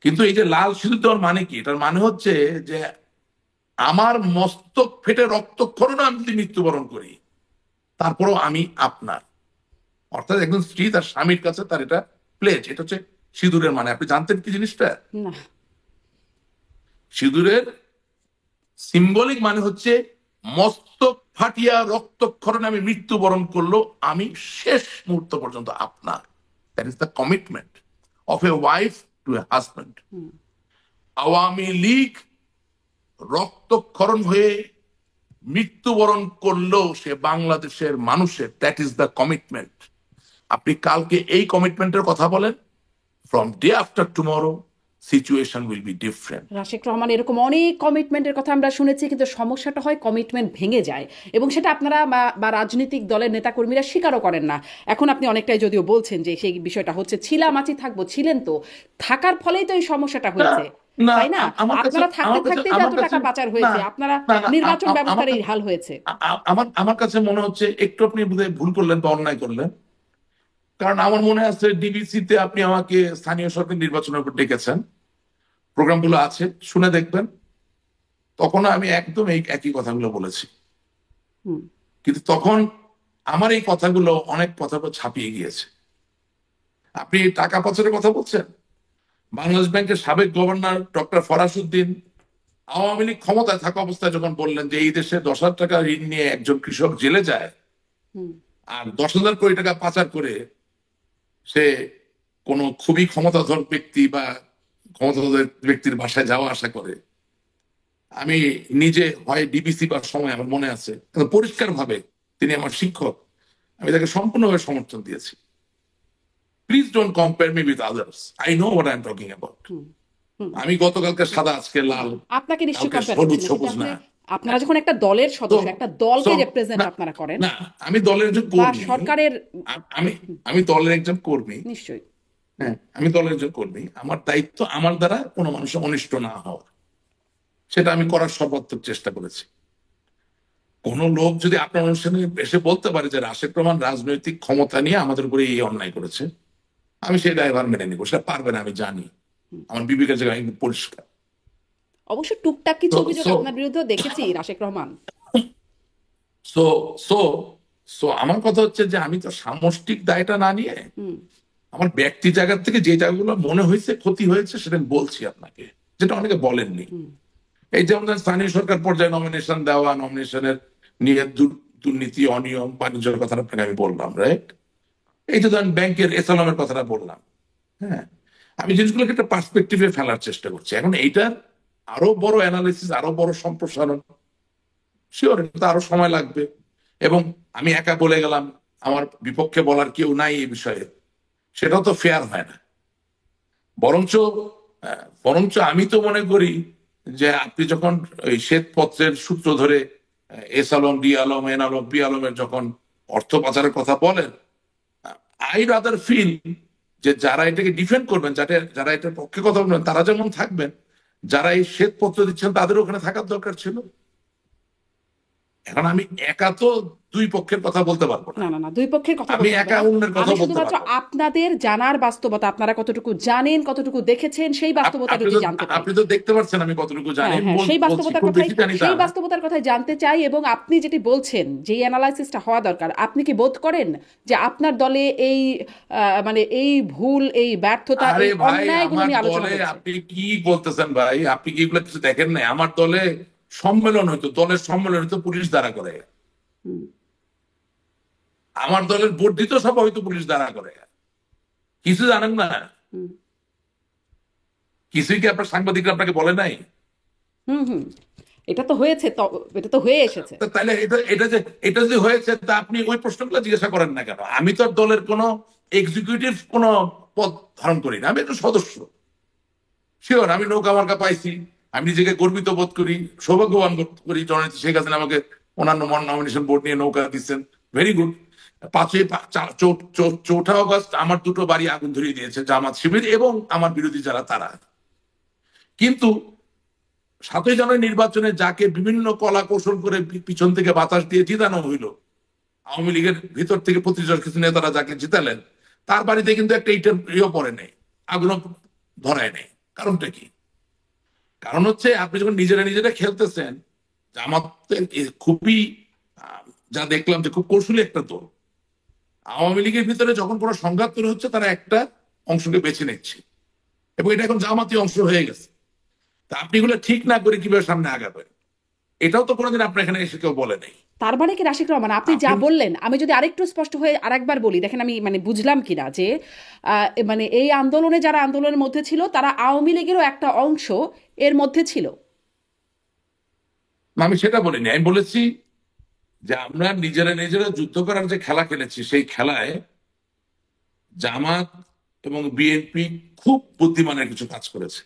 কিন্তু এই যে লাল সিঁদুর দেওয়ার মানে কি? এটার মানে হচ্ছে যে আমার মস্তক ফেটে রক্তক্ষরণে আমি যদি মৃত্যুবরণ করি, তারপরও আমি আপনার। অর্থাৎ একজন স্ত্রী তার স্বামীর কাছে তার এটা প্লেজ। এটা হচ্ছে সিঁদুরের মানে। আপনি জানতেন কি জিনিসটা? না। সিঁদুরের সিম্বলিক মানে হচ্ছে মস্তক ফাটিয়া রক্তক্ষরণে আমি মৃত্যুবরণ করলো, আমি শেষ মুহূর্ত পর্যন্ত আপনার। That is the commitment of a wife to a husband. Awami League রক্তক্ষরণ হয়ে মৃত্যুবরণ করলেও সে বাংলাদেশের মানুষের, দ্যাট ইজ দ্য কমিটমেন্ট। আপনি কালকে এই কমিটমেন্টের কথা বলেন, from day after tomorrow situation will be different. Rashek Rahman, এরকম অনেক কমিটমেন্টের কথা আমরা শুনেছি, কিন্তু সমস্যাটা হয় কমিটমেন্ট ভেঙে যায়, এবং সেটা আপনারা বা রাজনৈতিক দলের নেতাকর্মীরা স্বীকারও করেন না। এখন আপনি অনেকটাই যদিও বলছেন যে সেই বিষয়টা হচ্ছে ছিলাম আছি থাকবো, ছিলেন তো, থাকার ফলেই তো এই সমস্যাটা না হয়েছে, না তাই না? আমার কাছে আপনারা থাকতে আমার কাছে থাকতেই তো আমার এত কাছে টাকা পাচার না হয়েছে, আপনারা না না নির্বাচন আমার ব্যবস্থার এই কাছে হাল হয়েছে। আমার কাছে মনে হচ্ছে একটু আপনি বোধহয় ভুল করলেন বা অন্যায় করলেন। কারণ আমার মনে আছে ডিবিসিতে আপনি আমাকে স্থানীয় সরকার নির্বাচনের উপর ডেকেছেন, প্রোগ্রামগুলো আছে, শুনে দেখবেন। তখন আমি একদম এই একই কথাগুলো বলেছি। হুম। কিন্তু তখন আমার এই কথাগুলো অনেক কথা ছাপিয়ে গিয়েছে। আপনি টাকা পাচারের কথা বলছেন, বাংলাদেশ ব্যাংকের সাবেক গভর্নর ডক্টর ফরাসউদ্দিন আওয়ামী লীগ ক্ষমতায় থাকা অবস্থায় যখন বললেন যে এই দেশে 10,000 টাকা ঋণ নিয়ে একজন কৃষক জেলে যায়, হুম। আর 10,000 কোটি টাকা পাচার করে সে কোনো খুবই ক্ষমতাধর ব্যক্তি বা ক্ষমতাধর ব্যক্তির বাসায় যাওয়া আসা করে, আমি নিজে হয় ডিবিসি বা সময় আমার মনে আছে পরিষ্কার ভাবে, তিনি আমার শিক্ষক, আমি তাকে সম্পূর্ণভাবে সমর্থন দিয়েছি। Please don't compare me with others, I know what I am talking about. Hmm. Hmm. আমি গতকালকে সাদা, আজকে লাল, আপনাকে নিশ্চয়ই কালকে কম্পেয়ার করছি হলুদ না, কিন্তু সবুজ আসলে না। আপনারা যখন একটা দলের তো সদস্য, একটা দলকে তো রিপ্রেজেন্ট না আপনারা করেন, না আমি দলের একজন বা কর্মী। সরকারের। আমি আমি দলের একজন কর্মী। নিশ্চয়ই। হ্যাঁ, আমি দলের একজন কর্মী। আমার দায়িত্ব আমার দ্বারা কোনো মানুষের অনিষ্ট না হওয়া, সেটা আমি করার সর্বাত্মক চেষ্টা করেছি। কোন লোক যদি আপনার অনুষ্ঠানে এসে বলতে পারে যে রাশেদ রহমান রাজনৈতিক ক্ষমতা নিয়ে আমাদের উপরে এই অন্যায় করেছে, আমি সেই দায়ভার মেনে নিবো। সেটা পারবে না, আমি জানি, আমার বিবেকের জায়গায় একদম পরিষ্কার। অবশ্য টুকটাক কিছু তো অভিযোগ সো আপনার বিরুদ্ধেও দেখেছি Rashek Rahman. So so so আমার কথা হচ্ছে যে আমি তো সামষ্টিক দায়টা না নিয়ে হুম। আমার ব্যক্তি জায়গা থেকে যে জায়গাগুলো মনে হয়েছে ক্ষতি হয়েছে সেটা আমি বলছি আপনাকে, যেটা অনেকে বলেননি। হুম। এই যেমন স্থানীয় সরকার পর্যায়ে নমিনেশন দেওয়া, নমিনেশনের নিয়ে দুর্নীতি, অনিয়ম, বাণিজ্যের কথাটা আপনাকে আমি বললাম, রাইট? এই যে ধরেন ব্যাংকের এসালামের কথাটা বললাম। হ্যাঁ, আমি জিনিসগুলোকে একটা পার্সপেক্টিভে ফেলার চেষ্টা করছি। এখন এইটার আরো বড় অ্যানালিসিস, আরো বড় সম্প্রসারণ, শিওর এটা আরো সময় লাগবে। এবং আমি একা বলে গেলাম, আমার বিপক্ষে বলার কেউ নাই এই বিষয়ে, সেটাও তো ফেয়ার হয় না। বরঞ্চ বরঞ্চ আমি তো মনে করি যে আপনি যখন ওই শ্বেতপত্রের সূত্র ধরে S Alam, D Alam, N Alam, P আলমের যখন অর্থ পাচারের কথা বলেন, আই রাদার ফিল যে যারা এটাকে ডিফেন্ড করবেন, যারা এটার পক্ষে কথা বলবেন, তারা যেমন থাকবেন, যারা এই শ্বেতপত্র দিচ্ছেন তাদের ওখানে থাকার দরকার ছিল। এখন আমি একা তো দুই পক্ষের কথা বলতে পারবো না, না, না, না, দুই পক্ষের কথা আমি বলতে হবে একা না। অন্যের কথা আমি বলতে শুধুমাত্র পারবো না। আপনাদের জানার বাস্তবতা, আপনারা কতটুকু জানেন, কতটুকু দেখেছেন, সেই আপনি বাস্তবতাটুকু তো জানতে চাই। আপনি তো দেখতে পাচ্ছেন আমি কতটুকু জানি, হ্যাঁ, হ্যাঁ, বলছি খুব বেশি জানি তা সেই না। বাস্তবতার কথাই জানতে চাই, এবং আপনি যেটি বলছেন যে অ্যানালাইসিসটা হওয়া দরকার, আপনি কি বোধ করেন যে আপনার দলে এই মানে এই ভুল, এই ব্যর্থতা, আরে এই ভাই, অন্যায়গুলো আমার নিয়ে আলোচনা দলে হচ্ছে? আপনি কি বলতেছেন ভাই? আপনি কি এগুলো কিছু দেখেন নাই? আমার দলে সম্মেলন হইতো, দলের সম্মেলন হইতো পুলিশ দ্বারা করে। হুম। আমার দলের বর্ধিত সভা হয়তো পুলিশ দ্বারা করে। কিছু জানেন না? হুম। কিছুই কি আপনার সাংবাদিকরা আপনাকে বলে নাই? হুম। হুম। এটা তো হয়েছে, এটা তো হয়ে এসেছে। তাহলে এটা এটা যে এটা যদি হয়েছে, তা আপনি ওই প্রশ্নগুলো জিজ্ঞাসা করেন না কেন? আমি তো আর দলের কোনো এক্সিকিউটিভ কোনো পদ ধারণ করি না, আমি একটা সদস্য। শিওর আমি নৌকা মার্কা পাইছি, আমি নিজেকে গর্বিত বোধ করি, সৌভাগ্যবান বোধ করি। জননেত্রী শেখ হাসিনা আমাকে অন্যান্য নমিনেশন বোর্ড নিয়ে নৌকা দিচ্ছেন, ভেরি গুড। 4ঠা অগস্ট আমার দুটো বাড়ি আগুন ধরিয়ে দিয়েছে জামাত শিবির এবং আমার বিরোধী যারা তারা। কিন্তু 7ই জানুয়ারি নির্বাচনে যাকে বিভিন্ন কলা কৌশল করে পিছন থেকে বাতাস দিয়ে জিতানো হইলো, আওয়ামী লীগের ভিতর থেকে প্রতিষ্ঠা কিছু নেতারা যাকে জিতালেন, তার বাড়িতে কিন্তু একটা ইটের ইয়ে পড়ে নেই, আগুনও ধরায় নেই। কারণটা কি? কারণ হচ্ছে আপনি যখন নিজেরা নিজেরা খেলতেছেন, জামাতের খুবই যা দেখলাম যে খুব কৌশলী একটা দল। আওয়ামী লীগের ভিতরে যখন কোনো সংঘাত তৈরি হচ্ছে, তারা একটা অংশকে বেছে নিচ্ছে, এবং এটা এখন জামাতি অংশ হয়ে গেছে। তা আপনি এগুলো ঠিক না করে কিভাবে সামনে আগাবেন? এটাও তো কোনোদিন আপনার এখানে এসে কেউ বলে নাই। তার মানে কি রাশিক রহমান, আপনি যা আপনি বললেন, আমি যদি আরেকটু স্পষ্ট হয়ে আরেকবার বলি, দেখেন আমি মানে বুঝলাম কিনা যে মানে এই আন্দোলনে যারা আন্দোলনের মধ্যে ছিল তারা আওয়ামী লীগেরও একটা অংশ এর মধ্যে ছিল। আমি সেটা বলিনি, আমি বলেছি যে আমরা নিজেরা নিজেরা যুদ্ধ করার যে খেলা খেলেছি, সেই খেলায় জামাত এবং বিএনপি খুব বুদ্ধিমানের কিছু কাজ করেছে।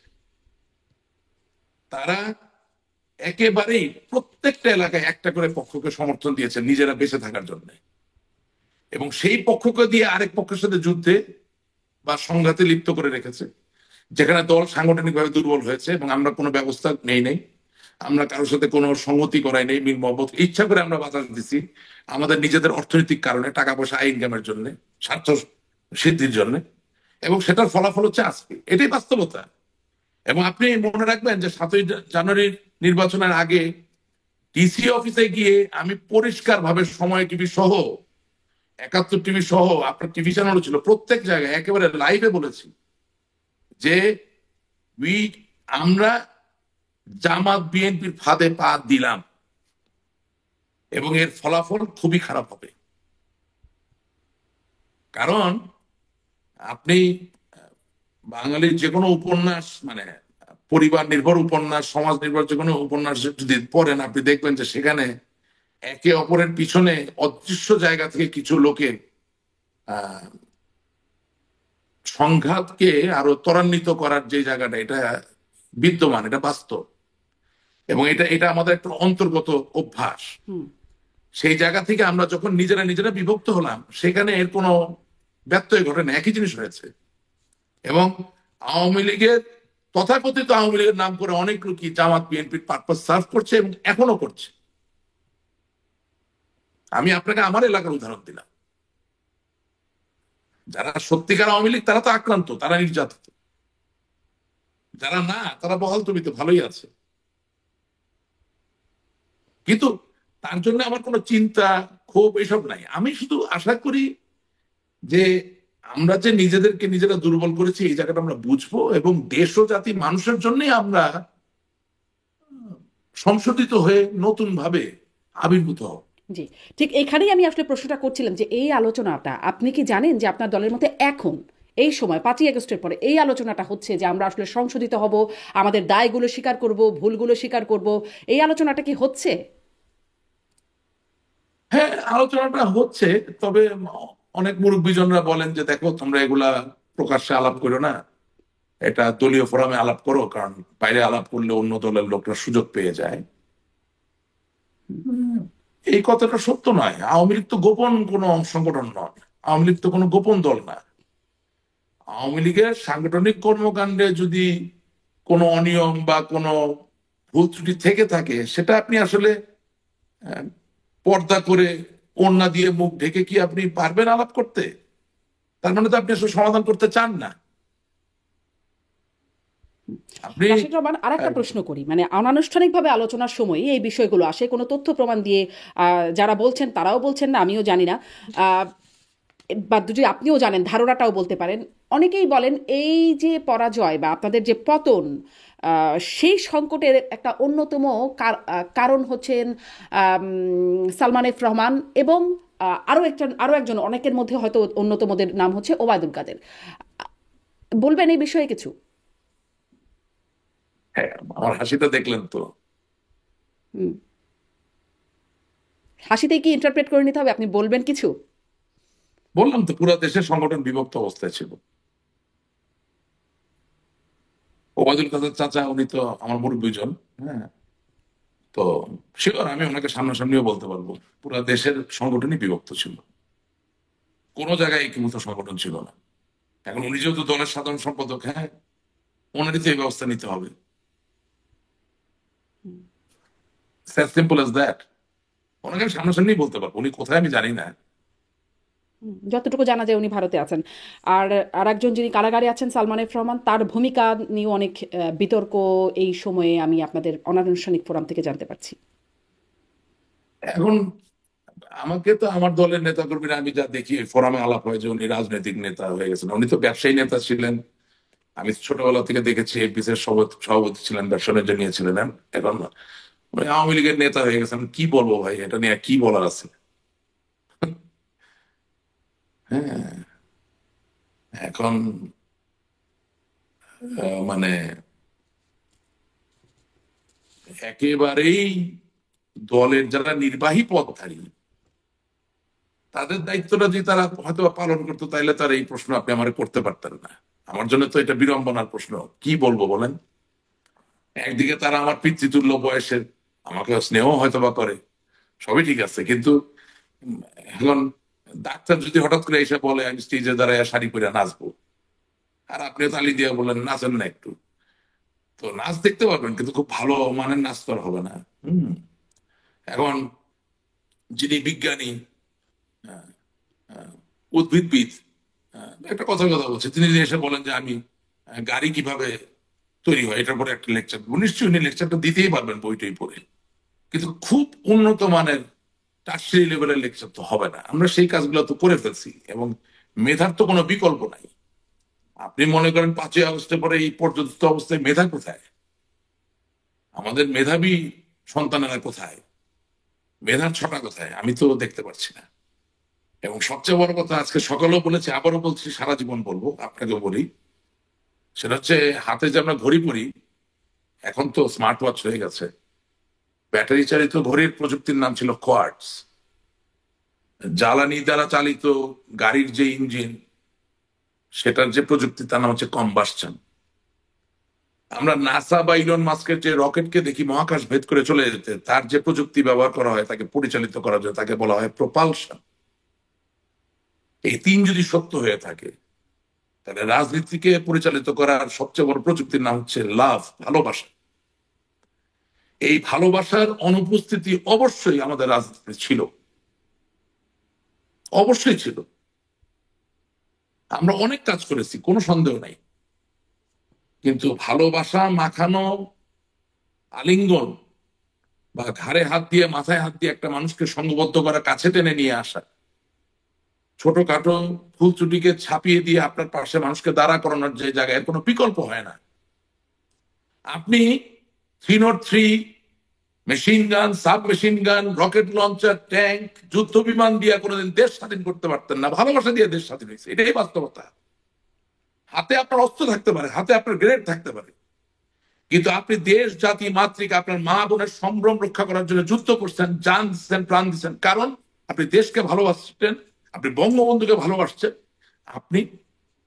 তারা একেবারেই প্রত্যেকটা এলাকায় একটা করে পক্ষকে সমর্থন দিয়েছে নিজেরা বেঁচে থাকার জন্য, এবং সেই পক্ষকে দিয়ে আরেক পক্ষের সাথে যুদ্ধে বা সংঘাতে লিপ্ত করে রেখেছে, যেখানে দল সাংগঠনিকভাবে দুর্বল হয়েছে এবং আমরা কোনো ব্যবস্থা নেই নেই, আমরা কারোর সাথে কোনো সংগতি করাই নেই, মিল মহব্বত ইচ্ছা করে আমরা বাতাস দিচ্ছি আমাদের নিজেদের অর্থনৈতিক কারণে, টাকা পয়সা ইনকামের জন্য, স্বার্থ সিদ্ধির জন্য, এবং সেটার ফলাফল হচ্ছে আজকে। এটাই বাস্তবতা। এবং আপনি মনে রাখবেন যে 7ই জানুয়ারির নির্বাচনের আগে ডিসি অফিসে গিয়ে আমি পরিষ্কার ভাবে সময় টিভি সহ, 71 টিভি সহ, আপনার টিভি চ্যানেলও ছিল, প্রত্যেক জায়গায় একেবারে লাইভে বলেছি যে আমরা জামাত বিএনপির ফাঁদে পা দিলাম এবং এর ফলাফল খুবই খারাপ হবে। কারণ আপনি বাঙালির যে কোনো উপন্যাস, মানে পরিবার নির্ভর উপন্যাস, সমাজ নির্ভর যে কোনো উপন্যাস যদি পড়েন, আপনি দেখবেন যে সেখানে একে অপরের পিছনে অদৃশ্য জায়গা থেকে কিছু লোকের আহ সংঘাতকে আরো ত্বরান্বিত করার যে জায়গাটা, এটা বিদ্যমান, এটা বাস্তব, এবং এটা এটা আমাদের একটা অন্তর্গত অভ্যাস। সেই জায়গা থেকে আমরা যখন নিজেরা নিজেরা বিভক্ত হলাম, সেখানে এর কোনো ব্যত্যয় ঘটে না, একই জিনিস হয়েছে। এবং আওয়ামী লীগের, তথাকথিত আওয়ামী লীগের নাম করে অনেক লোকই জামাত বিএনপির পারপাস সার্ভ করছে এবং এখনো করছে। আমি আপনাকে আমার এলাকার উদাহরণ দিলাম। যারা সত্যিকার আওয়ামী লীগ তারা তো আক্রান্ত, তারা নির্যাতিত। যারা না, তারা বহাল তবিতে ভালোই আছে। কিন্তু তার জন্য আমার কোনো চিন্তা, ক্ষোভ এসব নাই। আমি শুধু আশা করি যে আমরা যে নিজেদেরকে নিজেরা দুর্বল করেছি, এই জায়গাটা আমরা বুঝবো, এবং দেশ ও জাতি মানুষের জন্যই আমরা সংশোধিত হয়ে নতুন ভাবে আবির্ভূত হব। জি, ঠিক এইখানেই আমি আসলে প্রশ্নটা করছিলাম যে এই আলোচনাটা আপনি কি জানেন যে আপনার দলের মধ্যে এখন এই সময় 5ই আগস্টের পরে এই আলোচনাটা হচ্ছে যে আমরা আসলে সংশোধিত হব, আমাদের দায়গুলো স্বীকার করব, ভুলগুলো স্বীকার করব, এই আলোচনাটা কি হচ্ছে? হ্যাঁ, আলোচনাটা হচ্ছে। তবে অনেক মুরব্বীজনরা বলেন যে দেখো, তোমরা এগুলা প্রকাশ্যে আলাপ করো না, এটা দলীয় ফোরামে আলাপ করো, কারণ বাইরে আলাপ করলে অন্য দলের লোকরা সুযোগ পেয়ে যায়। এই কথাটা সত্য নয়। আওয়ামী লীগ তো গোপন কোনো সংগঠন নয়, আওয়ামী লীগ তো কোনো গোপন দল না। আওয়ামী লীগের সাংগঠনিক কর্মকাণ্ডে যদি কোনো অনিয়ম বা কোনো ভুল ত্রুটি থেকে থাকে, সেটা আপনি আসলে আহ, পর্দা করে, ওড়না দিয়ে মুখ ঢেকে কি আপনি পারবেন আলাপ করতে? তার মানে তো আপনি আসলে সমাধান করতে চান না। আপনি রাশেদ রহমান, আর একটা আহ, প্রশ্ন করি, মানে অনানুষ্ঠানিকভাবে আলোচনার সময় এই বিষয়গুলো আসে, কোনো তথ্য প্রমাণ দিয়ে যারা বলছেন তারাও বলছেন না, আমিও জানি না, আহ, বা যদি আপনিও জানেন ধারণাটাও বলতে পারেন। অনেকেই বলেন এই যে পরাজয় বা আপনাদের যে পতন, সেই সংকটের একটা অন্যতম কারণ হচ্ছেন সালমান এফ রহমান এবং আরো একজন অনেকের মধ্যে হয়তো অন্যতমদের নাম হচ্ছে ওবায়দুল কাদের। বলবেন এই বিষয়ে কিছু? হ্যাঁ, আমার হাসিটা দেখলেন তো। হুম, হাসিতেই কি ইন্টারপ্রেট করে নিতে হবে? আপনি বলবেন কিছু? বললাম তো, পুরো দেশের সংগঠন বিভক্ত অবস্থায় ছিল। ওবায়দুল কাদের চাচা, উনি তো আমার মুরব্বীজন। হ্যাঁ, তো শিওর আমি ওনাকে সামনাসামনিও বলতে পারবো, পুরো দেশের সংগঠনই বিভক্ত ছিল, কোনো জায়গায় একীভূত সংগঠন ছিল না। এখন উনি যেহেতু দলের সাধারণ সম্পাদক, হ্যাঁ, ওনারই তো এই ব্যবস্থা নিতে হবে। Simple as that. ওনাকে আমি সামনাসামনি বলতে পারবো, উনি কোথায় আমি জানি না, যতটুকু জানা যায় উনি ভারতে আছেন। আর আরেকজন যিনি কারাগারে আছেন সালমান এফ রহমান, তার ভূমিকা নিয়ে অনেক বিতর্ক এই সময়ে আমি আপনাদের অনানুষ্ঠানিক ফোরাম থেকে জানতে পারছি। এখন আমাকে তো আমার দলের নেতা কর্মীরা, আমি যা দেখি ফোরামে আলাপ হয় যে উনি রাজনৈতিক নেতা হয়ে গেছেন। উনি তো ব্যবসায়ী নেতা ছিলেন। আমি ছোটবেলা থেকে দেখেছি এপিসের সভাপতি ছিলেন, ব্যবসা বাণিজ্য নিয়েছিলেন। এখন উনি আওয়ামী লীগের নেতা হয়ে গেছেন। কি বলবো ভাই, এটা নিয়ে কি বলার আছে? হ্যাঁ, এখন মানে একেবারেই দলের যারা নির্বাহী পদধারী, তাদের দায়িত্বটা যদি তারা হয়তো বা পালন করতো, তাইলে তার এই প্রশ্ন আপনি আমার করতে পারতেন না। আমার জন্য তো এটা বিড়ম্বনার প্রশ্ন। কি বলবো বলেন? একদিকে তারা আমার পিতৃতুল্য বয়সের, আমাকে স্নেহ হয়তো বা করে, সবই ঠিক আছে, কিন্তু উম, এখন ডাক্তার যদি হঠাৎ করে এসে বলে আমি স্টেজে দাঁড়ায় শাড়ি পরে নাচবো, আর আপনি তালি দিয়ে বলেন নাচেন না একটু, তো নাচ দেখতে পারবেন কিন্তু খুব ভালো মানের নাচ তো আর হবে না। হম। এখন যিনি বিজ্ঞানী, আহ, আহ, উদ্ভিদবিদ, একটা কথার কথা বলছে, তিনি যদি এসে বলেন যে আমি গাড়ি কিভাবে তৈরি হয় এটার পরে একটা লেকচার, নিশ্চয়ই উনি লেকচারটা দিতেই পারবেন বইটই পড়ে, কিন্তু খুব উন্নত মানের টার্সিয়ারি লেভেলের লেকচার তো হবে না। আমরা সেই কাজগুলো তো করে ফেলছি, এবং মেধার তো কোনো বিকল্প নাই। আপনি মনে করেন 5ই আগস্টের পরে এই পর্যন্ত অবস্থায় মেধা কোথায়? আমাদের মেধাবী সন্তানেরা কোথায়? মেধার ছটা কোথায়? আমি তো দেখতে পাচ্ছি না। এবং সবচেয়ে বড় কথা, আজকে সকালেও বলেছি, আবারও বলছি, সারা জীবন বলবো, আপনাকেও বলি, সেটা হচ্ছে হাতে যে আমরা ঘড়ি পরি, এখন তো স্মার্ট ওয়াচ হয়ে গেছে। ব্যাটারি চালিত ঘড়ির প্রযুক্তির নাম ছিল কোয়ার্টস। জ্বালানি দ্বারা চালিত গাড়ির যে ইঞ্জিন, সেটার যে প্রযুক্তি, তার নাম হচ্ছে কম্বাসশন। আমরা নাসা বা ইলন মাস্কের যে রকেটকে দেখি মহাকাশ ভেদ করে চলে যেতে, তার যে প্রযুক্তি ব্যবহার করা হয় তাকে পরিচালিত করার জন্য, তাকে বলা হয় প্রপালশন। এই তিন যদি সত্য হয়ে থাকে, তাহলে রাজনীতিকে পরিচালিত করার সবচেয়ে বড় প্রযুক্তির নাম হচ্ছে লাভ, ভালোবাসা। এই ভালোবাসার অনুপস্থিতি অবশ্যই আমাদের রাজনীতিতে ছিল, অবশ্যই ছিল। আমরা অনেক কাজ করেছি, কোনো সন্দেহ নাই, কিন্তু ভালোবাসা মাখানো আলিঙ্গন বা ঘাড়ে হাত দিয়ে মাথায় হাত দিয়ে একটা মানুষকে সংঘবদ্ধ করা, কাছে টেনে নিয়ে আসা, ছোটখাটো ভুল ত্রুটিকে ছাপিয়ে দিয়ে আপনার পাশে মানুষকে দাঁড়া করানোর যে জায়গায়, এর কোনো বিকল্প হয় না। আপনি 303 machine gun, sub machine gun, rocket launcher, tank, যুদ্ধ বিমান দিয়ে কোনোদিন দেশ স্বাধীন করতে পারতেন না। ভালোবাসা দিয়ে দেশ স্বাধীন হয়েছে, এটাই বাস্তবতা। হাতে আপনার অস্ত্র থাকতে পারে, হাতে আপনার গ্রেনেড থাকতে পারে, কিন্তু আপনি দেশ জাতি মাতৃকা, আপনার মা বোনের সম্ভ্রম রক্ষা করার জন্য যুদ্ধ করছেন, জান দিচ্ছেন, প্রাণ দিচ্ছেন, কারণ আপনি দেশকে ভালোবাসছেন, আপনি বঙ্গবন্ধুকে ভালোবাসছেন, আপনি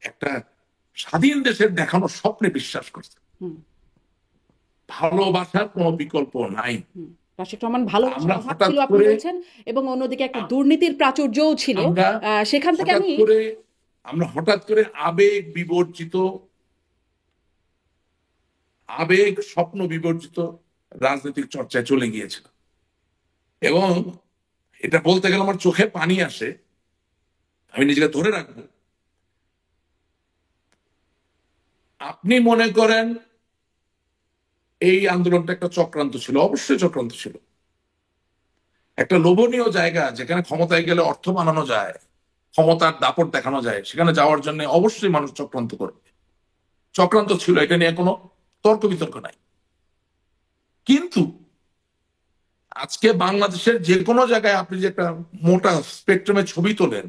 একটা স্বাধীন দেশের দেখানো স্বপ্নে বিশ্বাস করছেন। হুম। ভালোবাসার কোনো বিকল্প নাই। হুম। রাশিদ রহমান, ভালোবাসার আমরা অভাব হঠাৎ ছিল আপনি করে বলছেন, এবং অন্যদিকে একটা দুর্নীতির প্রাচুর্যও ছিল। আমরা সেখান থেকে হঠাৎ আমি করে আমরা হঠাৎ করে আবেগ বিবর্জিত, আবেগ স্বপ্ন বিবর্জিত রাজনৈতিক চর্চায় চলে গিয়েছিল। এবং এটা বলতে গেলে আমার চোখে পানি আসে, আমি নিজেকে ধরে রাখবো। আপনি মনে করেন এই আন্দোলনটা একটা চক্রান্ত ছিল? অবশ্যই চক্রান্ত ছিল। একটা লোভনীয় জায়গা যেখানে ক্ষমতায় গেলে অর্থ বানানো যায়, ক্ষমতার দাপট দেখানো যায়, সেখানে যাওয়ার জন্য অবশ্যই মানুষ চক্রান্ত করবে। চক্রান্ত ছিল, এটা নিয়ে কোনো তর্ক বিতর্ক নাই। কিন্তু আজকে বাংলাদেশের যে কোনো জায়গায় আপনি যে একটা মোটা স্পেকট্রামে ছবি তোলেন,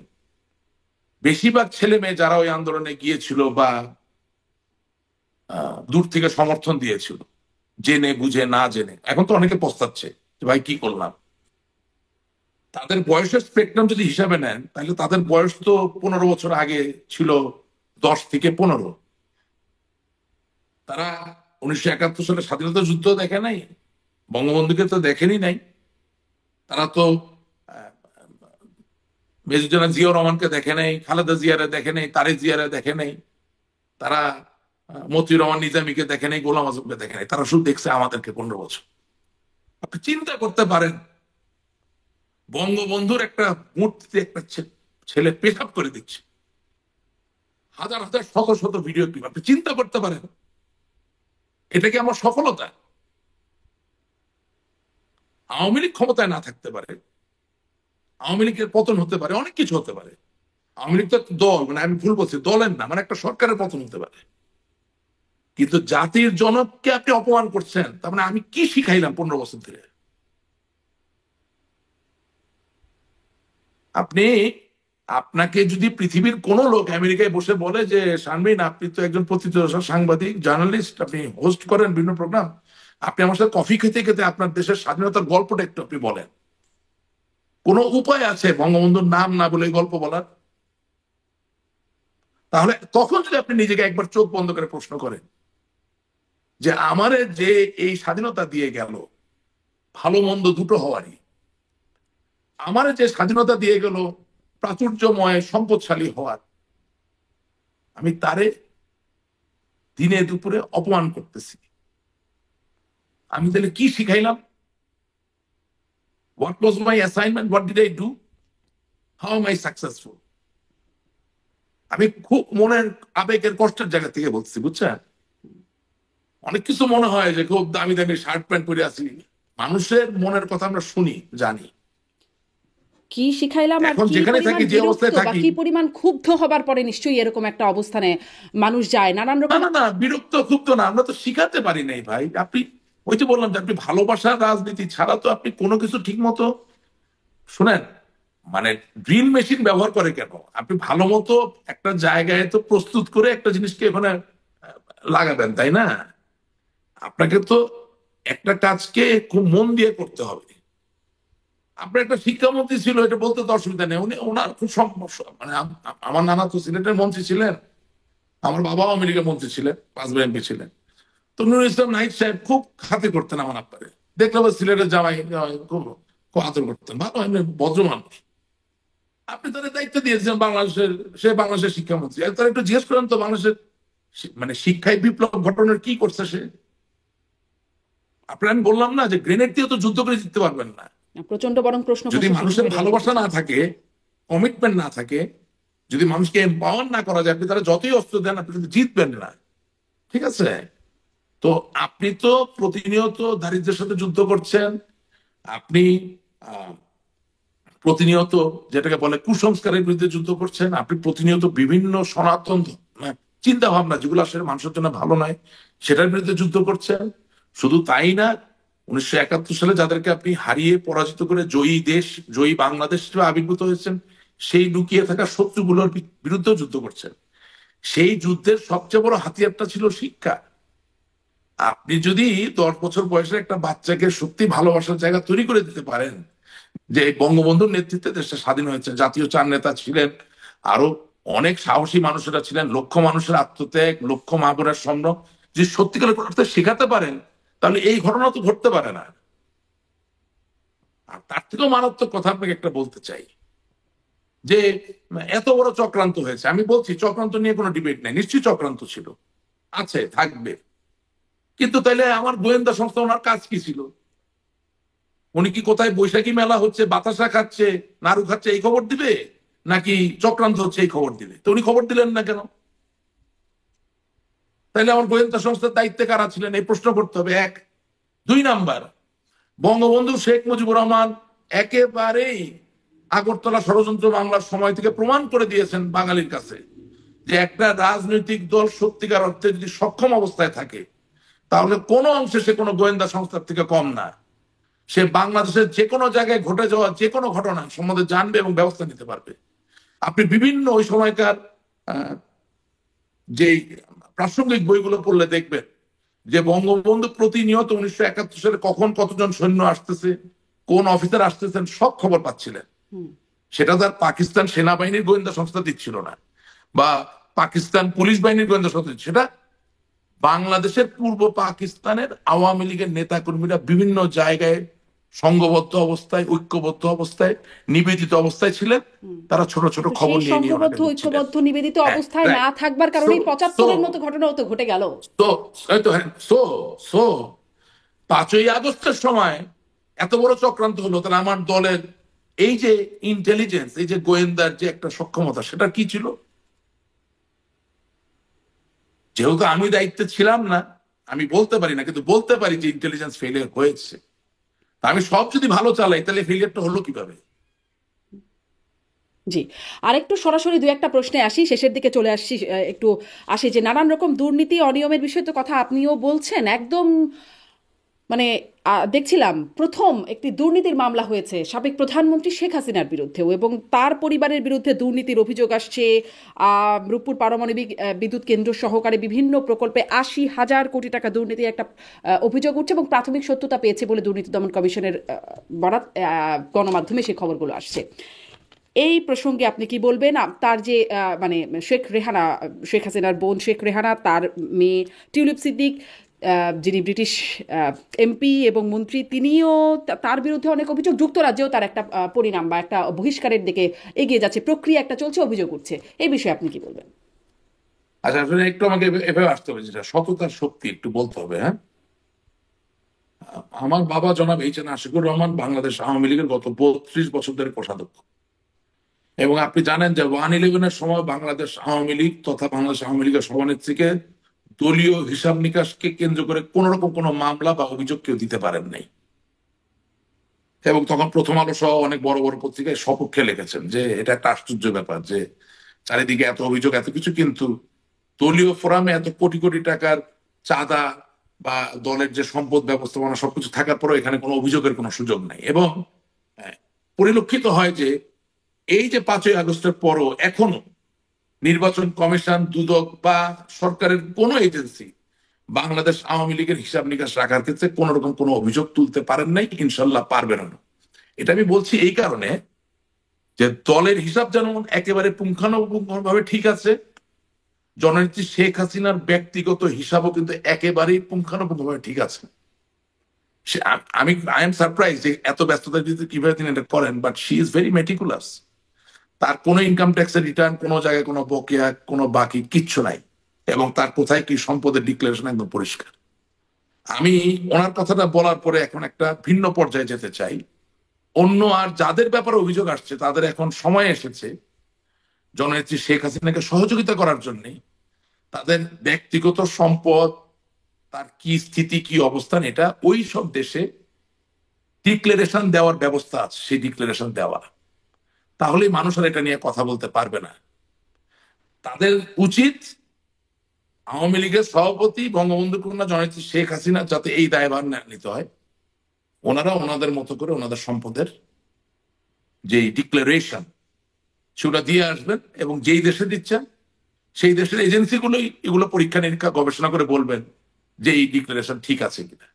বেশিরভাগ ছেলে মেয়ে যারা ওই আন্দোলনে গিয়েছিল বা দূর থেকে সমর্থন দিয়েছিল, জেনে বুঝে না জেনে, এখন তো অনেকে পস্তাচ্ছে যে ভাই কি করলাম। তাদের বয়সের স্পেকট্রাম যদি হিসাবে নেন, তাহলে তাদের বয়স তো 15 বছর আগে ছিল 10 থেকে 15। তারা 1971 সালে স্বাধীনতা যুদ্ধ দেখে নাই, বঙ্গবন্ধুকে তো দেখেনি নাই। তারা তো আহ, মেজর জেনারেল জিয়াউর রহমানকে দেখে নাই, খালেদা জিয়ারে দেখে নাই, তারেক জিয়ারে দেখে নাই। তারা মতিউর রহমান নিজামীকে দেখে নাই, গোলাম আজমকে দেখে নাই। তারা শুধু দেখছে আমাদেরকে 15 বছর। আপনি চিন্তা করতে পারেন, বঙ্গবন্ধুর একটা মূর্তিতে একটা ছেলে পেশাব করে দিচ্ছে, হাজার হাজার শত শত ভিডিও ক্লিপ। আপনি চিন্তা করতে পারেন এটা কি আমার সফলতা? আওয়ামী লীগ ক্ষমতায় না থাকতে পারে, আওয়ামী লীগের পতন হতে পারে, অনেক কিছু হতে পারে। আওয়ামী লীগ তো দল, মানে আমি ভুল বলছি, দলের না, মানে একটা সরকারের পতন হতে পারে। কিন্তু জাতির জনককে আপনি অপমান করছেন, তার মানে আমি কি শিখাইলাম 15 বছর ধরে? আপনি, আপনাকে যদি পৃথিবীর কোন লোক আমেরিকায় বসে বলে যে শারমিন আপনি তো একজন প্রথিতযশা সাংবাদিক, জার্নালিস্ট, আপনি হোস্ট করেন বিভিন্ন প্রোগ্রাম, আপনি আমার সাথে কফি খেতে খেতে আপনার দেশের স্বাধীনতার গল্পটা একটু আপনি বলেন, কোনো উপায় আছে বঙ্গবন্ধুর নাম না বলে গল্প বলার? তাহলে তখন যদি আপনি নিজেকে একবার চোখ বন্ধ করে প্রশ্ন করেন যে আমারে যে এই স্বাধীনতা দিয়ে গেল, ভালো মন্দ দুটো হওয়ারই, আমারে যে স্বাধীনতা দিয়ে গেল প্রাচুর্যময় সম্পদশালী হওয়ার, আমি তারে দিনে দুপুরে অপমান করতেছি, আমি তাহলে কি শিখাইলাম? What was my assignment, what did I do, how am I successful? আমি খুব মনের আবেগের কষ্টের জায়গা থেকে বলছি, বুঝছেন? অনেক কিছু মনে হয় যে খুব দামি দামি শার্ট প্যান্ট পরে আছি, মানুষের মনের কথা আমরা শুনি, জানি। কি শিখাইলাম আর এখন কি যেখানে পরিমাণ থাকি, যে বিরক্ত অবস্থায় বা থাকি, কি পরিমাণ ক্ষুব্ধ হবার পরে নিশ্চয়ই এরকম একটা অবস্থানে মানুষ যায় নানান না রকম। না না, বিরক্ত ক্ষুব্ধ না, আমরা তো শিখাতে পারি নাই ভাই। আপনি, ওই যে বললাম যে আপনি ভালোবাসার রাজনীতি ছাড়া তো আপনি কোনো কিছু ঠিক মতো শুনেন, মানে ড্রিল মেশিন ব্যবহার করে কেন? আপনি ভালো মতো একটা জায়গায় তো প্রস্তুত করে একটা জিনিসকে এখানে লাগাবেন, তাই না? আপনাকে তো একটা কাজকে খুব মন দিয়ে করতে হবে। আপনার একটা শিক্ষামন্ত্রী ছিল, এটা বলতে তো অসুবিধা নেই, উনি ওনার খুব সমস্যা, মানে আমার নানা তো সিলেটের মন্ত্রী ছিলেন, আমার বাবাও আমেরিকার মন্ত্রী ছিলেন, 5 বার এমপি ছিলেন। তো নুরুল ইসলাম নাহিদ সাহেব খুব খাতে করতেন আমার আব্বারে, দেখলাম সিলেটের জামাই জামাই খুব খুব আদর করতেন, ভালো এমনি ভদ্র মানুষ। আপনি তাদের দায়িত্ব দিয়েছেন বাংলাদেশের, সে বাংলাদেশের শিক্ষামন্ত্রী, তারা একটু জিজ্ঞেস করেন তো বাংলাদেশের মানে শিক্ষায় বিপ্লব ঘটনার কি করছে সে? আপনার, আমি বললাম না যে গ্রেনেড দিয়ে তো যুদ্ধ করে জিততে পারবেন না। প্রচন্ড বরং প্রশ্ন যদি ভাসে শুধু মানুষের মেরে ভালোবাসা না থাকে, কমিটমেন্ট না থাকে, যদি মানুষকে এম্পাওয়ার না করা যায়, আপনি তারা যতই অস্ত্র দেন আপনি কিন্তু জিতবেন না। ঠিক আছে? তো আপনি তো প্রতিনিয়ত দারিদ্র্যের সাথে যুদ্ধ করছেন, আপনি আহ, প্রতিনিয়ত যেটাকে বলে কুসংস্কারের বিরুদ্ধে যুদ্ধ করছেন, আপনি প্রতিনিয়ত বিভিন্ন সনাতন চিন্তা ভাবনা যেগুলো আসলে মানুষের জন্য ভালো নয় সেটার বিরুদ্ধে যুদ্ধ করছেন। শুধু তাই না, 1971 সালে যাদেরকে আপনি হারিয়ে পরাজিত করে জয়ী দেশ, জয়ী বাংলাদেশ হিসেবে আবির্ভূত হয়েছেন, সেই লুকিয়ে থাকা শত্রুগুলোর বিরুদ্ধেও যুদ্ধ করছেন। সেই যুদ্ধের সবচেয়ে বড় হাতিয়ারটা ছিল শিক্ষা। আপনি যদি 10 বছর বয়সের একটা বাচ্চাকে সত্যি ভালোবাসার জায়গা তৈরি করে দিতে পারেন, যে বঙ্গবন্ধুর নেতৃত্বে দেশটা স্বাধীন হয়েছে, জাতীয় 4 নেতা ছিলেন, আরো অনেক সাহসী মানুষেরা ছিলেন, লক্ষ মানুষের আত্মত্যাগ, লক্ষ মা বোনের স্বপ্ন, যে সত্যিকারের অর্থে শেখাতে পারেন, তাহলে এই ঘটনা তো ঘটতে পারে না। আর তার থেকেও মারাত্মক কথা আপনাকে একটা বলতে চাই, যে এত বড় চক্রান্ত হয়েছে, আমি বলছি চক্রান্ত নিয়ে কোনো ডিবেট নেই, নিশ্চয়ই চক্রান্ত ছিল, আছে, থাকবে। কিন্তু তাইলে আমার গোয়েন্দা সংস্থা, ওনার কাজ কি ছিল? উনি কি কোথায় বৈশাখী মেলা হচ্ছে, বাতাসা খাচ্ছে, নাড়ু খাচ্ছে এই খবর দিবে, নাকি চক্রান্ত হচ্ছে এই খবর দিবে? তো উনি খবর দিলেন না কেন? তাইলে আমার গোয়েন্দা সংস্থার দায়িত্বে কারা ছিলেন, এই প্রশ্ন করতে হবে। 1, 2 নাম্বার, বঙ্গবন্ধু শেখ মুজিবুর রহমান একেবারেই আগরতলা ষড়যন্ত্র বাংলার সময় থেকে প্রমাণ করে দিয়েছেন বাঙালির কাছে যে একটা রাজনৈতিক দল সত্যিকার অর্থে যদি সক্ষম অবস্থায় থাকে, তাহলে কোনো অংশে সে কোনো গোয়েন্দা সংস্থার থেকে কম না। সে বাংলাদেশের যে কোনো জায়গায় ঘটে যাওয়া যে কোনো ঘটনা সম্বন্ধে জানবে এবং ব্যবস্থা নিতে পারবে। আপনি বিভিন্ন ওই সময়কার যে প্রাসঙ্গিক বইগুলো পড়লে দেখবেন যে বঙ্গবন্ধু প্রতিনিয়ত 1971 সালে কখন কতজন সৈন্য আসতেছে, কোন অফিসার আসতেছেন, সব খবর পাচ্ছিলেন। সেটা তার পাকিস্তান সেনাবাহিনীর গোয়েন্দা সংস্থা দিচ্ছিল না, বা পাকিস্তান পুলিশ বাহিনীর গোয়েন্দা সংস্থা, সেটা বাংলাদেশের পূর্ব পাকিস্তানের আওয়ামী লীগের নেতা কর্মীরা বিভিন্ন জায়গায় সংঘবদ্ধ অবস্থায়, ঐক্যবদ্ধ অবস্থায়, নিবেদিত অবস্থায় ছিলেন। তারা ছোট ছোট খবর সেই নিয়ে নিয়ে ওনাকে সংঘবদ্ধ দিচ্ছিলেন। ঐক্যবদ্ধ নিবেদিত হ্যাঁ, অবস্থায় না রাইট। থাকবার সো কারণে সো 75-এর মতো ঘটনাও তো ঘটে গেল। সো সো সো 5ই আগস্টের সময় এত বড় চক্রান্ত হলো, তাহলে আমার দলের এই যে ইন্টেলিজেন্স, এই যে গোয়েন্দার যে একটা সক্ষমতা, সেটা কি ছিল? যেহেতু আমি দায়িত্বে ছিলাম না, আমি বলতে পারি না, কিন্তু বলতে পারি যে ইন্টেলিজেন্স ফেলিয়ার হয়েছে। আমি সব যদি ভালো চালাই, তাহলে ফেলিয়ারটা হলো কিভাবে? জি, আর একটু সরাসরি দু একটা প্রশ্নে আসি, শেষের দিকে চলে আসছি, একটু আসি যে নানান রকম দুর্নীতি অনিয়মের বিষয়ে তো কথা আপনিও বলছেন একদম, মানে দেখছিলাম প্রথম একটি দুর্নীতির মামলা হয়েছে সাবেক প্রধানমন্ত্রী শেখ হাসিনার বিরুদ্ধেও, এবং তার পরিবারের বিরুদ্ধে দুর্নীতির অভিযোগ আসছে। রূপপুর পারমাণবিক বিদ্যুৎ কেন্দ্র সহকারে বিভিন্ন প্রকল্পে ৮০,০০০ কোটি টাকা দুর্নীতির একটা অভিযোগ উঠছে, এবং প্রাথমিক সত্যতা পেয়েছে বলে দুর্নীতি দমন কমিশনের বরাত গণমাধ্যমে সেই খবরগুলো আসছে। এই প্রসঙ্গে আপনি কি বলবেন? তার যে মানে শেখ রেহানা, শেখ হাসিনার বোন শেখ রেহানা, তার মেয়ে টিউলিপ সিদ্দিক, যিনি ব্রিটিশ এমপি এবং মন্ত্রী, তিনিও তার বিরুদ্ধে অনেক অভিযোগ। যুক্তরাজ্যেও তার একটা পরিণাম বা একটা বহিষ্কারের দিকে এগিয়ে যাচ্ছে, প্রক্রিয়া একটা চলছে, অভিযোগ উঠছে। এই বিষয়ে আপনি কি বলবেন? আচ্ছা, আসলে একটু আমাকে এভাবে আসতে হবে, যেটা সততার শক্তি একটু বলতে হবে। হ্যাঁ, আমার বাবা জনাব এইচ এন আশিকুর রহমান বাংলাদেশ আওয়ামী লীগের গত ৩২ বছর ধরে কোষাধ্যক্ষ, এবং আপনি জানেন যে 1/11-এর সময় বাংলাদেশ আওয়ামী লীগ তথা বাংলাদেশ আওয়ামী লীগের সভানেত্রীকে দলীয় হিসাব নিকাশকে কেন্দ্র করে কোন রকম কোনো মামলা বা অভিযোগ কেউ দিতে পারেন নাই। এবং তখন প্রথম আলো সহ অনেক বড় বড় পত্রিকায় সপক্ষে লিখেছেন যে এটা একটা আশ্চর্য ব্যাপার যে চারিদিকে এত অভিযোগ এত কিছু, কিন্তু দলীয় ফোরামে এত কোটি কোটি টাকার চাঁদা বা দলের যে সম্পদ ব্যবস্থাপনা সবকিছু থাকার পরেও এখানে কোনো অভিযোগের কোনো সুযোগ নাই। এবং পরিলক্ষিত হয় যে এই যে ৫ই আগস্টের পরও এখনো নির্বাচন কমিশন, দুদক বা সরকারের কোনো এজেন্সি বাংলাদেশ আওয়ামী লীগের হিসাব নিকাশ রাখার ক্ষেত্রে কোন রকম কোনো অভিযোগ তুলতে পারেন নাই, ইনশাল্লাহ পারবেন না। এটা আমি বলছি এই কারণে যে দলের হিসাব যেমন একেবারে পুঙ্খানুপুঙ্খভাবে ঠিক আছে, জননেত্রী শেখ হাসিনার ব্যক্তিগত হিসাবও কিন্তু একেবারেই পুঙ্খানুপুঙ্খভাবে ঠিক আছে। আমি আই এম সারপ্রাইজ যে এত ব্যস্ততার ভিতরে কিভাবে তিনি এটা করেন, but she is very meticulous. তার কোনো ইনকাম ট্যাক্সের রিটার্ন, কোনো জায়গায় কোনো বকেয়া, কোনো বাকি কিচ্ছু নাই, এবং তার কোথায় কি সম্পদের ডিক্লারেশন একদম পরিষ্কার। আমি ওনার কথাটা বলার পরে এখন একটা ভিন্ন পর্যায়ে যেতে চাই। অন্য আর যাদের ব্যাপারে অভিযোগ আসছে, তাদের এখন সময় এসেছে জননেত্রী শেখ হাসিনাকে সহযোগিতা করার জন্য তাদের ব্যক্তিগত সম্পদ, তার কি স্থিতি, কি অবস্থান, এটা ওই সব দেশে ডিক্লারেশন দেওয়ার ব্যবস্থা আছে, সেই ডিক্লারেশন দেওয়া। তাহলেই মানুষ আর এটা নিয়ে কথা বলতে পারবে না। তাদের উচিত আওয়ামী লীগের সভাপতি বঙ্গবন্ধু কন্যা জননেত্রী শেখ হাসিনা যাতে এই দায়ভার নিতে হয়, ওনারা ওনাদের মতো করে ওনাদের সম্পদের যে ডিক্লারেশন সেটা দিয়ে আসবেন, এবং যেই দেশে দিচ্ছেন সেই দেশের এজেন্সিগুলোই এগুলো পরীক্ষা নিরীক্ষা গবেষণা করে বলবেন যে এই ডিক্লারেশন ঠিক আছে কিনা।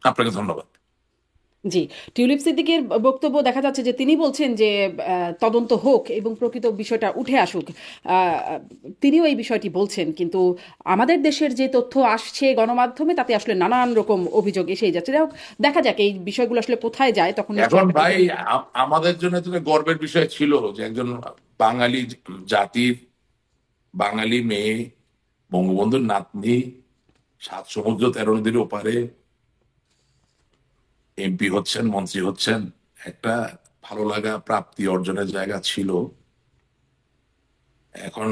আপনাকে ধন্যবাদ। জি, টিউলিপ সিদ্দিকের বক্তব্য দেখা যাচ্ছে যে তিনি বলছেন যে তদন্ত হোক এবং প্রকৃত বিষয়টা উঠে আসুক। তিনিও এই বিষয়টি বলছেন, কিন্তু আমাদের দেশের যে তথ্য আসছে গণমাধ্যমে তাতে আসলে নানান রকম অভিযোগ এসেই যাচ্ছে। যাই হোক, দেখা যাক এই বিষয়গুলো আসলে কোথায় যায়, তখন এখন ভাই আমাদের জন্য তো গর্বের বিষয় ছিল যে একজন বাঙালি জাতির, বাঙালি মেয়ে, বঙ্গবন্ধুর নাতনি, ৭ সমুদ্র ১৩ নদীর ওপারে এমপি হচ্ছেন, মন্ত্রী হচ্ছেন, একটা ভালো লাগা প্রাপ্তি অর্জনের জায়গা ছিল। এখন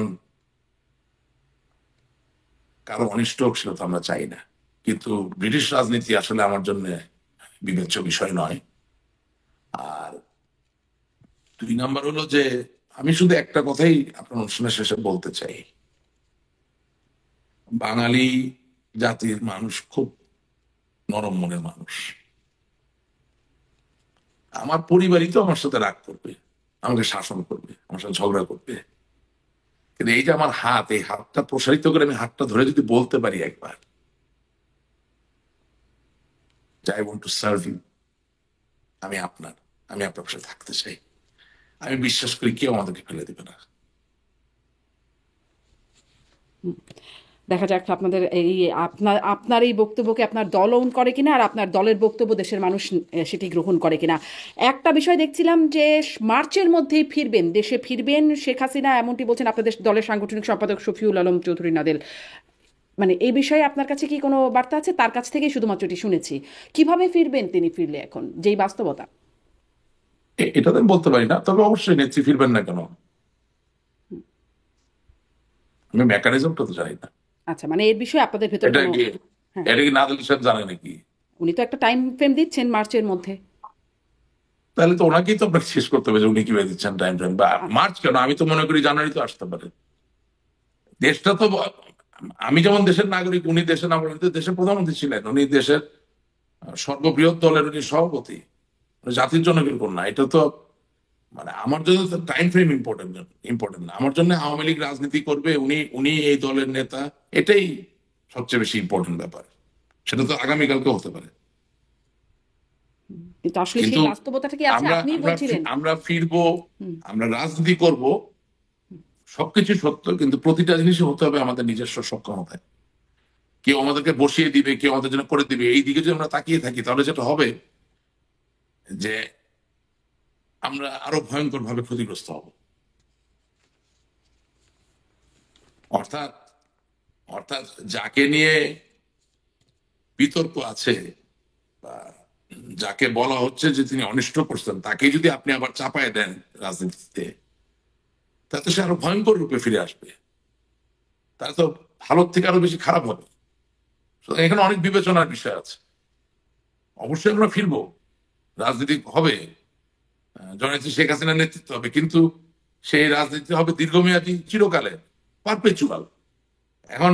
কারো অনিষ্ট হোক সেটা তো আমরা চাই না, কিন্তু ব্রিটিশ রাজনীতি আসলে আমার জন্য বিবেচ্য বিষয় নয়। আর ২ নাম্বার হলো যে আমি শুধু একটা কথাই আপনার অনুষ্ঠানের শেষে বলতে চাই, বাঙালি জাতির মানুষ খুব নরম মনের মানুষ। আমার পরিবারই তো আমার সাথে রাগ করবে, আমাকে শাসন করবে, আমার সাথে ঝগড়া করবে, কিন্তু এই যে আমার হাত, এই হাতটা প্রসারিত করে আমি হাতটা ধরে যদি বলতে পারি একবার, I want to serve you, আমি আপনার, আমি আপনার পাশে থাকতে চাই, আমি বিশ্বাস করি কেউ আমাদেরকে ফেলে দেবে না। দেখা যাক আপনাদের এই আপনার এই বক্তব্যকে আপনার দল ওন করে কিনা, আর আপনার দলের বক্তব্য দেশের মানুষ সেটি গ্রহণ করে কিনা। একটা বিষয় দেখছিলাম যে মার্চের মধ্যেই ফিরবেন, দেশে ফিরবেন শেখ হাসিনা, এমনটি বলছেন আপনাদের দলের সাংগঠনিক সম্পাদক শফিউল আলম চৌধুরী নাদেল। মানে এই বিষয়ে আপনার কাছে কি কোনো বার্তা আছে? তার কাছ থেকেই শুধুমাত্র এটি শুনেছি। কিভাবে ফিরবেন তিনি ফিরলে এখন যেই বাস্তবতা? এটা তো আমি বলতে পারি না, তবে অবশ্যই নেত্রী ফিরবেন না কেন, আমি মেকানিজমটা তো জানি না। আচ্ছা, মানে এর বিষয়ে আপনাদের ভেতর এটা কোনো... কি হ্যাঁ, এটা কি নাদিল সাহেব জানে নাকি? উনি তো একটা টাইম ফ্রেম দিচ্ছেন মার্চের মধ্যে। তাহলে তো ওনাকেই তো আপনাকে শেষ করতে হবে যে উনি কিভাবে দিচ্ছেন টাইম ফ্রেম, বা মার্চ কেন, আমি তো মনে করি জানুয়ারি তো আসতে পারে। দেশটা তো আমি যেমন দেশের নাগরিক, উনি দেশের নাগরিক, উনি তো দেশের প্রধানমন্ত্রী ছিলেন, উনি দেশের সর্ববৃহৎ দলের উনি সভাপতি, উনি জাতির জনকের কন্যা। এটা তো মানে আমার জন্য টাইম ফ্রেম ইম্পর্টেন্ট না, আমার জন্য আওয়ামী লীগ রাজনীতি করবে, উনি উনি এই দলের নেতা, এটাই সবচেয়ে বেশি ইম্পর্টেন্ট ব্যাপার। সেটা তো আগামীকালকে হতে পারে। কিন্তু আসলে সেই কিন্তু বাস্তবতাটা কি আছে? আমরা আপনিই আমরা বলছিলেন। আমরা ফিরবো, আমরা রাজনীতি করব, সবকিছু সত্য, কিন্তু প্রতিটা জিনিসই হতে হবে আমাদের নিজস্ব সক্ষমতায়। কেউ আমাদেরকে বসিয়ে দিবে, কেউ আমাদের জন্য করে দিবে, এই দিকে যদি আমরা তাকিয়ে থাকি তাহলে যেটা হবে যে আমরা আরো ভয়ঙ্কর ভাবে ক্ষতিগ্রস্ত হব। অর্থাৎ অর্থাৎ যাকে নিয়ে বিতর্ক আছে, বা যাকে বলা হচ্ছে যে তিনি অনিষ্ট করছেন, তাকে যদি আপনি আবার চাপায় দেন রাজনীতিতে, তাতে সে আরো ভয়ঙ্কর রূপে ফিরে আসবে, তাহলে তো ভালোর থেকে আরো বেশি খারাপ হবে। সুতরাং এখানে অনেক বিবেচনার বিষয় আছে। অবশ্যই আমরা ফিরবো, রাজনীতি হবে, জননেত্রী শেখ হাসিনার নেতৃত্ব হবে, কিন্তু সেই রাজনীতি হবে দীর্ঘমেয়াদী, চিরকালে, পারপেচুয়াল। এখন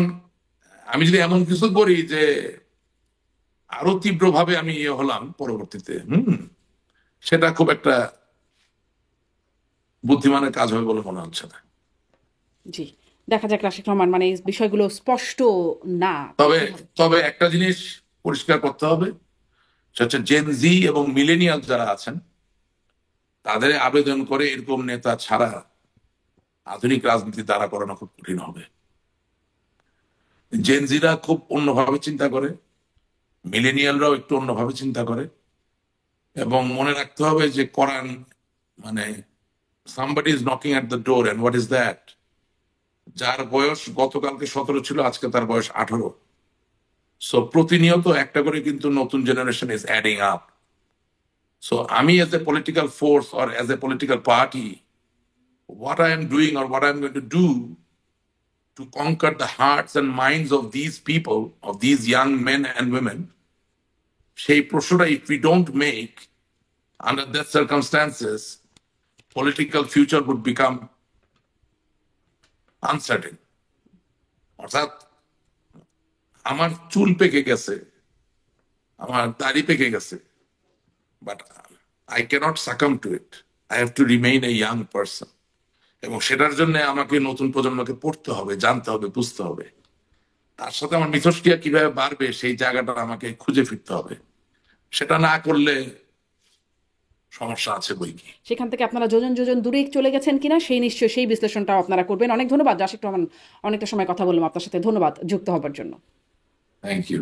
আমি যদি এমন কিছু করি যে আরো তীব্রভাবে আমি ইয়ে হলাম পরবর্তীতে, সেটা খুব একটা বুদ্ধিমানের কাজ হবে বলে মনে হচ্ছে না। জি, দেখা যাক রাশিদ রহমান, মানে এই বিষয়গুলো স্পষ্ট না। তবে তবে একটা জিনিস পরিষ্কার করতে হবে, সেটা হচ্ছে জেন জি এবং মিলেনিয়াল যারা আছেন তাদের আবেদন করে এরকম নেতা ছাড়া আধুনিক রাজনীতি দ্বারা করানো খুব কঠিন হবে। জেনজিরা খুব অন্যভাবে চিন্তা করে, মিলেনিয়ালরাও একটু অন্যভাবে চিন্তা করে, এবং মনে রাখতে হবে যে কোরআন মানে somebody is knocking at the door and what is that? যার বয়স গতকালকে 17 ছিল, আজকে তার বয়স 18। সো প্রতিনিয়ত একটা করে কিন্তু নতুন generation is adding up. So আমি as a political force or as a political party, what I am doing or what I am going to do to conquer the hearts and minds of these people, of these young men and women, সেই প্রশ্নটা if we don't make under that circumstances, political future would become uncertain. অর্থাৎ আমার চুল পেকে গেছে, আমার দাড়ি পেকে গেছে, but I cannot succumb to it, I have to remain a young person. এবং সেটার জন্য আমাকে নতুন প্রজন্মকে পড়তে হবে, জানতে হবে, বুঝতে হবে। তার সাথে আমার মিথস্ক্রিয়া কিভাবে বাড়বে সেই জায়গাটা আমাকে খুঁজে ফিরতে হবে। সেটা না করলে সমস্যা আছে বই কি। সেখান থেকে আপনারা যোজন যোজন দূরে চলে গেছেন কিনা সেই নিশ্চয়ই সেই বিশ্লেষণটাও আপনারা করবেন। অনেক ধন্যবাদ রাশিদ রহমান, অনেকটা সময় কথা বললাম আপনার সাথে। ধন্যবাদ যুক্ত হবার জন্য। Thank you.